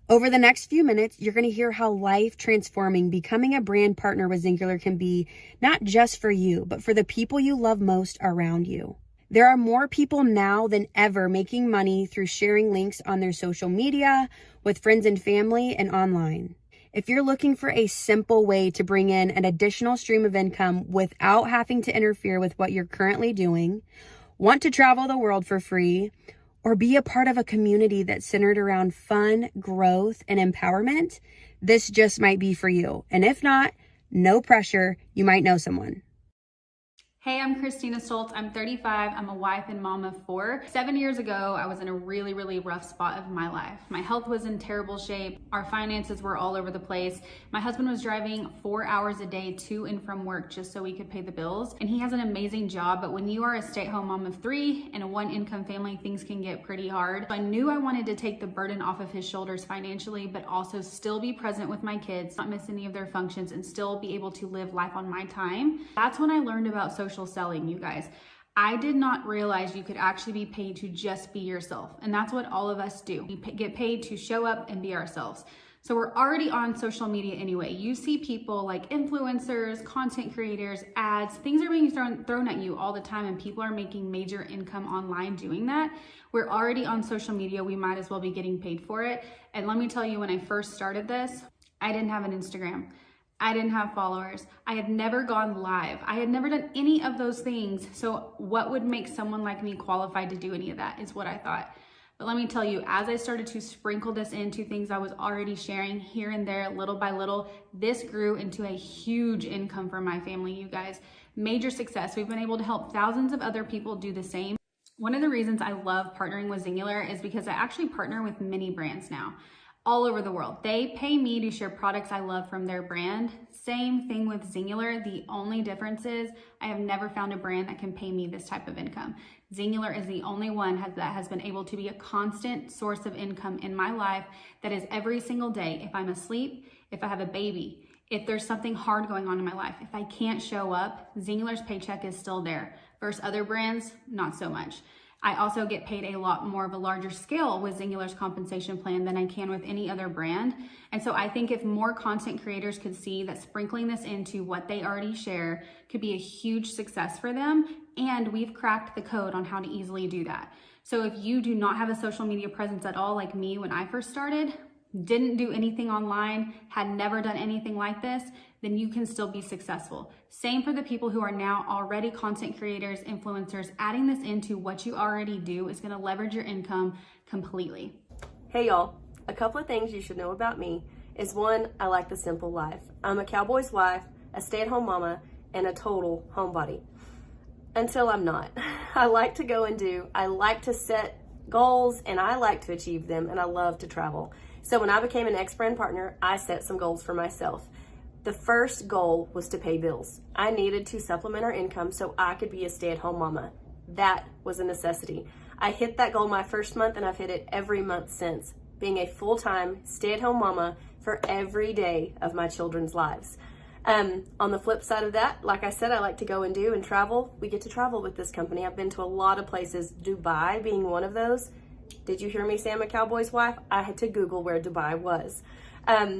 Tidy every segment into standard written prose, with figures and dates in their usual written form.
Over the next few minutes, you're going to hear how life-transforming becoming a brand partner with Zingular can be, not just for you, but for the people you love most around you. There are more people now than ever making money through sharing links on their social media, with friends and family, and online. If you're looking for a simple way to bring in an additional stream of income without having to interfere with what you're currently doing, want to travel the world for free, or be a part of a community that's centered around fun, growth, and empowerment, this just might be for you. And if not, no pressure, you might know someone. Hey, I'm Christina Stoltz. I'm 35. I'm a wife and mom of 4. 7 years ago, I was in a really rough spot of my life. My health was in terrible shape. Our finances were all over the place. My husband was driving 4 hours a day to and from work just so we could pay the bills. And he has an amazing job, but when you are a stay-at-home mom of 3 and a 1-income family, things can get pretty hard. So I knew I wanted to take the burden off of his shoulders financially, but also still be present with my kids, not miss any of their functions, and still be able to live life on my time. That's when I learned about social selling, you guys. I did not realize you could actually be paid to just be yourself. And that's what all of us do. We get paid to show up and be ourselves. So we're already on social media anyway. You see people like influencers, content creators, ads, things are being thrown at you all the time, and people are making major income online doing that. We're already on social media. We might as well be getting paid for it. And let me tell you, when I first started this, I didn't have an Instagram. I didn't have followers. I had never gone live. I had never done any of those things. So what would make someone like me qualified to do any of that is what I thought. But let me tell you, as I started to sprinkle this into things I was already sharing here and there, little by little, this grew into a huge income for my family, you guys. Major success. We've been able to help thousands of other people do the same. One of the reasons I love partnering with Zingular is because I actually partner with many brands now, all over the world. They pay me to share products I love from their brand. Same thing with Zingular. The only difference is I have never found a brand that can pay me this type of income. Zingular is the only one that has been able to be a constant source of income in my life that is every single day. If I'm asleep, if I have a baby, if there's something hard going on in my life, if I can't show up, Zingular's paycheck is still there. Versus other brands, not so much. I also get paid a lot more of a larger scale with Zingular's compensation plan than I can with any other brand. And so I think if more content creators could see that sprinkling this into what they already share could be a huge success for them, and we've cracked the code on how to easily do that. So if you do not have a social media presence at all, like me when I first started, didn't do anything online, had never done anything like this, then you can still be successful. Same for the people who are now already content creators, influencers. Adding this into what you already do is gonna leverage your income completely. Hey y'all, a couple of things you should know about me is 1, I like the simple life. I'm a cowboy's wife, a stay-at-home mama, and a total homebody. Until I'm not. I like to go and do, I like to set goals and I like to achieve them, and I love to travel. So when I became an ex-brand partner, I set some goals for myself. The first goal was to pay bills. I needed to supplement our income so I could be a stay-at-home mama. That was a necessity. I hit that goal my first month, and I've hit it every month since, being a full-time stay-at-home mama for every day of my children's lives. On the flip side of that, like I said, I like to go and do and travel. We get to travel with this company. I've been to a lot of places, Dubai being one of those. Did you hear me say I'm a cowboy's wife? I had to Google where Dubai was.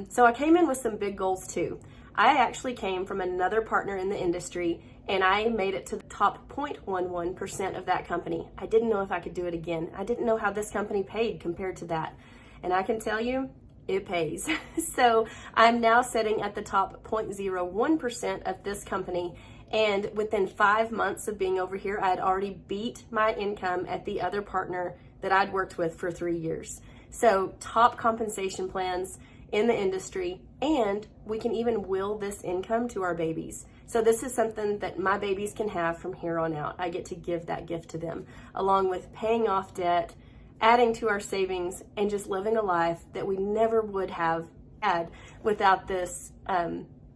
So I came in with some big goals too. I actually came from another partner in the industry, and I made it to the top 0.11% of that company. I didn't know if I could do it again. I didn't know how this company paid compared to that. And I can tell you, it pays. So I'm now sitting at the top 0.01% of this company. And within 5 months of being over here, I had already beat my income at the other partner that I'd worked with for 3 years. So top compensation plans in the industry, and we can even will this income to our babies. So this is something that my babies can have from here on out. I get to give that gift to them, along with paying off debt, adding to our savings, and just living a life that we never would have had without this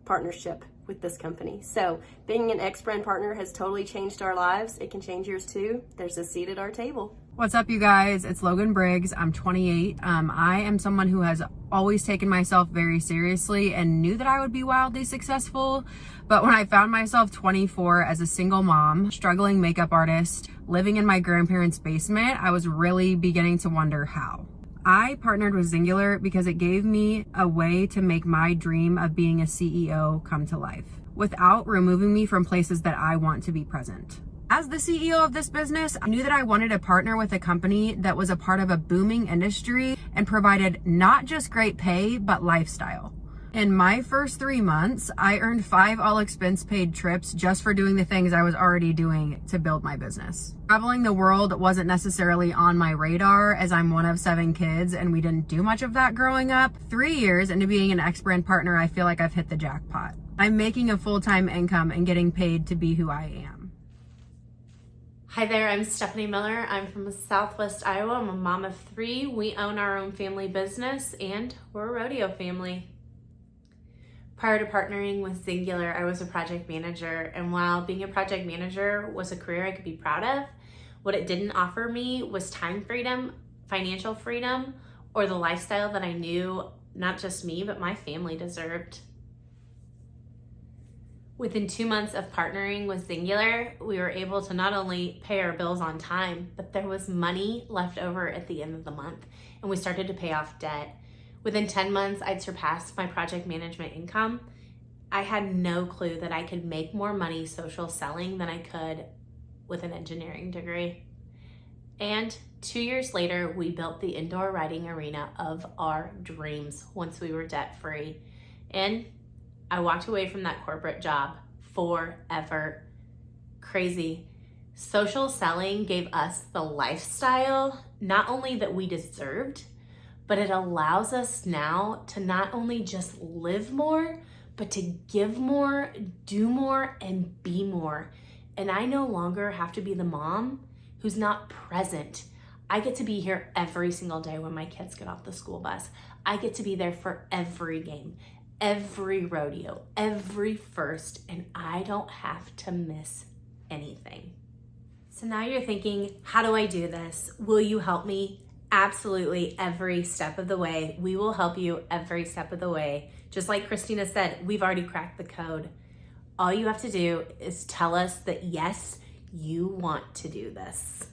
partnership with this company. So being an ex-brand partner has totally changed our lives. It can change yours too. There's a seat at our table. What's up, you guys? It's Logan Briggs. I'm 28. I am someone who has always taken myself very seriously and knew that I would be wildly successful. But when I found myself 24 as a single mom, struggling makeup artist, living in my grandparents' basement, I was really beginning to wonder how. I partnered with Zingular because it gave me a way to make my dream of being a CEO come to life without removing me from places that I want to be present. As the CEO of this business, I knew that I wanted to partner with a company that was a part of a booming industry and provided not just great pay, but lifestyle. In my first 3 months, I earned 5 all-expense-paid trips just for doing the things I was already doing to build my business. Traveling the world wasn't necessarily on my radar as I'm one of 7 kids and we didn't do much of that growing up. 3 years into being an ex-brand partner, I feel like I've hit the jackpot. I'm making a full-time income and getting paid to be who I am. Hi there, I'm Stephanie Miller. I'm from Southwest Iowa. I'm a mom of 3. We own our own family business and we're a rodeo family. Prior to partnering with Zingular, I was a project manager, and while being a project manager was a career I could be proud of, what it didn't offer me was time freedom, financial freedom, or the lifestyle that I knew not just me, but my family deserved. Within 2 months of partnering with Zingular, we were able to not only pay our bills on time, but there was money left over at the end of the month, and we started to pay off debt. Within 10 months, I'd surpassed my project management income. I had no clue that I could make more money social selling than I could with an engineering degree. And 2 years later, we built the indoor riding arena of our dreams once we were debt-free. And I walked away from that corporate job forever. Crazy. Social selling gave us the lifestyle, not only that we deserved, but it allows us now to not only just live more, but to give more, do more, and be more. And I no longer have to be the mom who's not present. I get to be here every single day when my kids get off the school bus. I get to be there for every game, every rodeo, every first, and I don't have to miss anything. So now you're thinking, how do I do this? Will you help me? Absolutely, every step of the way. We will help you every step of the way. Just like Christina said, we've already cracked the code. All you have to do is tell us that yes, you want to do this.